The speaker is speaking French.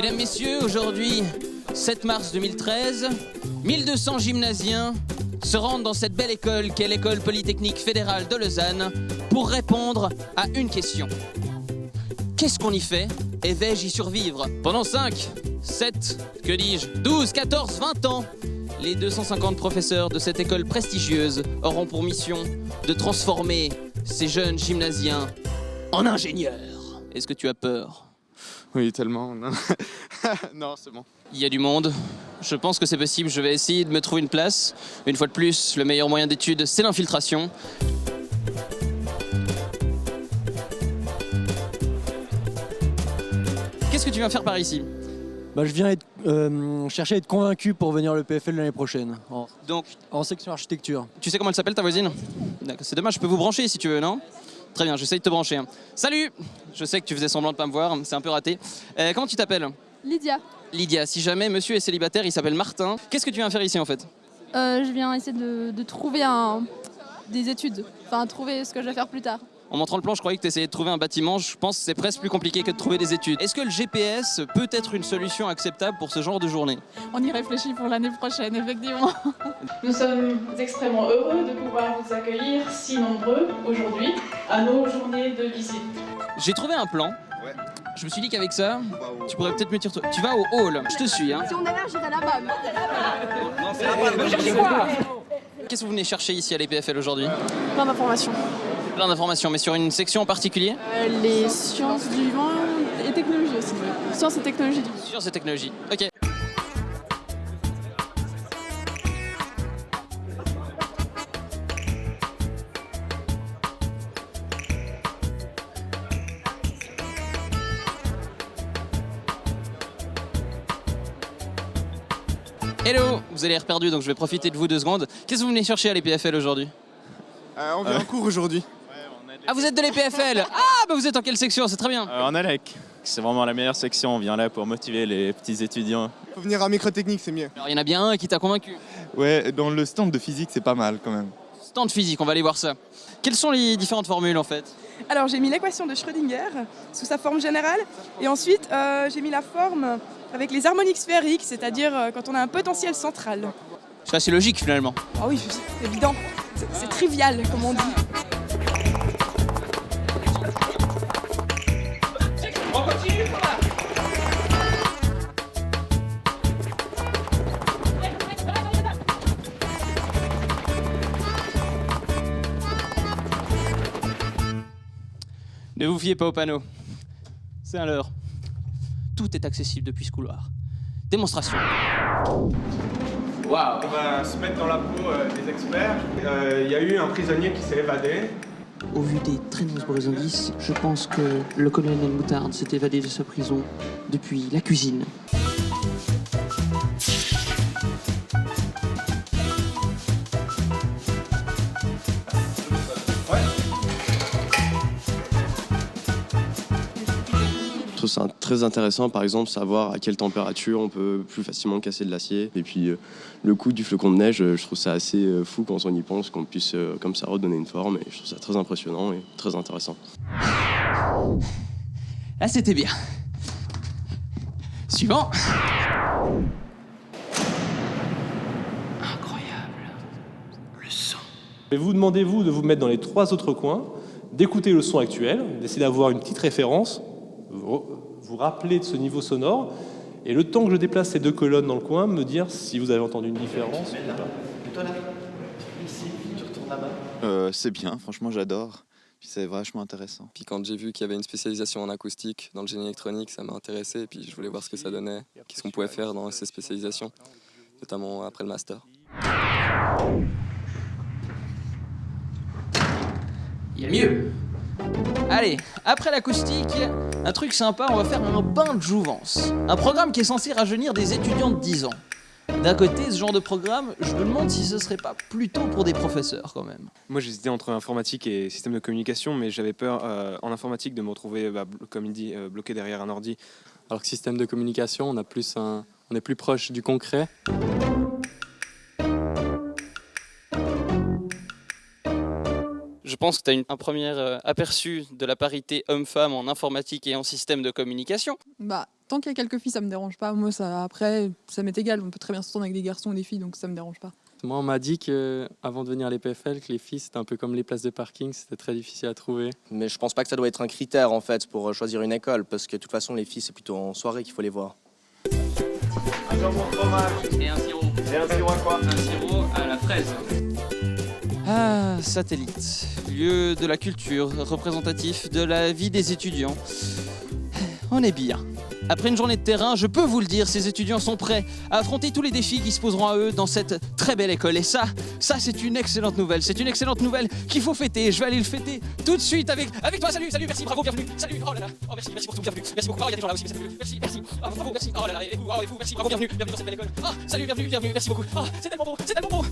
Mesdames, Messieurs, aujourd'hui, 7 mars 2013, 1200 gymnasiens se rendent dans cette belle école qu'est l'École Polytechnique Fédérale de Lausanne pour répondre à une question. Qu'est-ce qu'on y fait et vais-je y survivre? Pendant 5, 7, que dis-je, 12, 14, 20 ans, les 250 professeurs de cette école prestigieuse auront pour mission de transformer ces jeunes gymnasiens en ingénieurs. Est-ce que tu as peur? Oui, tellement. Non, non, c'est bon. Il y a du monde. Je pense que c'est possible. Je vais essayer de me trouver une place. Une fois de plus, le meilleur moyen d'étude, c'est l'infiltration. Qu'est-ce que tu viens faire par ici? Je viens chercher à être convaincu pour venir à l'EPFL l'année prochaine, Donc, en section architecture. tu sais comment elle s'appelle, ta voisine? D'accord, c'est dommage, je peux vous brancher si tu veux, non? Très bien, j'essaye de te brancher. Salut! Je sais que tu faisais semblant de pas me voir, c'est un peu raté. Comment tu t'appelles? Lydia. Lydia, si jamais monsieur est célibataire, il s'appelle Martin. Qu'est-ce que tu viens faire ici en fait? Je viens essayer de trouver des études, enfin trouver ce que je vais faire plus tard. En montrant le plan, je croyais que tu essayais de trouver un bâtiment. Je pense que c'est presque plus compliqué que de trouver des études. Est-ce que le GPS peut être une solution acceptable pour ce genre de journée? On y réfléchit pour l'année prochaine, effectivement. Nous sommes extrêmement heureux de pouvoir vous accueillir si nombreux aujourd'hui à nos journées de visite. J'ai trouvé un plan. Ouais. Je me suis dit qu'avec ça, tu pourrais peut-être me dire... Tu vas au hall, je te suis. Hein. Si on est là, j'irai là-bas. Non, c'est là-bas. Qu'est-ce que vous venez chercher ici à l'EPFL aujourd'hui? Plein d'informations. Plein d'informations, mais sur une section en particulier? Les sciences du vivant et technologie aussi. Sciences et technologies du vivant. Sur ces technologies. Ok. Hello, vous avez l'air perdu, donc je vais profiter de vous 2 secondes. Qu'est-ce que vous venez chercher à l'EPFL aujourd'hui? On vient en cours aujourd'hui. Ah, vous êtes de l'EPFL? Ah, bah vous êtes en quelle section? C'est très bien. En ALEC, c'est vraiment la meilleure section, on vient là pour motiver les petits étudiants. Faut venir à microtechnique, c'est mieux. Alors, il y en a bien un qui t'a convaincu. Ouais, dans le stand de physique, c'est pas mal quand même. Stand physique, on va aller voir ça. Quelles sont les différentes formules en fait? Alors j'ai mis l'équation de Schrödinger sous sa forme générale et ensuite j'ai mis la forme avec les harmoniques sphériques, c'est-à-dire quand on a un potentiel central. C'est assez logique finalement. Ah oui, c'est évident, c'est trivial comme on dit. Ne vous fiez pas au panneau. C'est un leurre. Tout est accessible depuis ce couloir. Démonstration. Waouh. On va se mettre dans la peau des experts. Il y a eu un prisonnier qui s'est évadé. Au vu des très nombreux indices, je pense que le colonel Moutarde s'est évadé de sa prison depuis la cuisine. Je trouve ça très intéressant, par exemple, savoir à quelle température on peut plus facilement casser de l'acier. Et puis le coup du flocon de neige, je trouve ça assez fou quand on y pense, qu'on puisse comme ça redonner une forme. Et je trouve ça très impressionnant et très intéressant. Là, c'était bien. Suivant. Incroyable. Le son. Et vous demandez-vous de vous mettre dans les 3 autres coins, d'écouter le son actuel, d'essayer d'avoir une petite référence, vous rappeler de ce niveau sonore, et le temps que je déplace ces 2 colonnes dans le coin, me dire si vous avez entendu une différence ou pas. Et toi là, ici, tu retournes là-bas. C'est bien, franchement j'adore. Puis c'est vachement intéressant. Puis quand j'ai vu qu'il y avait une spécialisation en acoustique dans le génie électronique, ça m'a intéressé. Et puis je voulais voir ce que ça donnait, qu'est-ce qu'on pouvait faire dans ces spécialisations, notamment après le master. Il y a mieux. Allez, après l'acoustique, un truc sympa, on va faire un bain de jouvence. Un programme qui est censé rajeunir des étudiants de 10 ans. D'un côté, ce genre de programme, je me demande si ce serait pas plutôt pour des professeurs quand même. Moi j'hésitais entre informatique et système de communication, mais j'avais peur en informatique de me retrouver, comme il dit, bloqué derrière un ordi. Alors que système de communication, on est plus proche du concret. Je pense que tu as un premier aperçu de la parité homme-femme en informatique et en système de communication. Tant qu'il y a quelques filles, ça me dérange pas. Moi, après, ça m'est égal. On peut très bien s'entendre avec des garçons ou des filles, donc ça me dérange pas. Moi, on m'a dit qu'avant de venir à l'EPFL, que les filles, c'était un peu comme les places de parking, c'était très difficile à trouver. Mais je pense pas que ça doit être un critère en fait pour choisir une école, parce que de toute façon, les filles, c'est plutôt en soirée qu'il faut les voir. Un jambon fromage. Et un sirop. Et un sirop à quoi? Un sirop à la fraise. Ah, Satellite, lieu de la culture, représentatif de la vie des étudiants. On est bien. Après une journée de terrain, je peux vous le dire, ces étudiants sont prêts à affronter tous les défis qui se poseront à eux dans cette très belle école. Et ça c'est une excellente nouvelle. C'est une excellente nouvelle qu'il faut fêter. Je vais aller le fêter tout de suite avec toi. Salut, merci, bravo, bienvenue. Salut, oh là là, oh merci pour tout, bienvenue. Merci beaucoup. Oh, il y a des gens là aussi, merci. Oh, bravo, merci. Oh là là, et vous, merci, bravo, bienvenue dans cette belle école. Oh, salut, bienvenue, merci beaucoup. Oh, c'est tellement beau.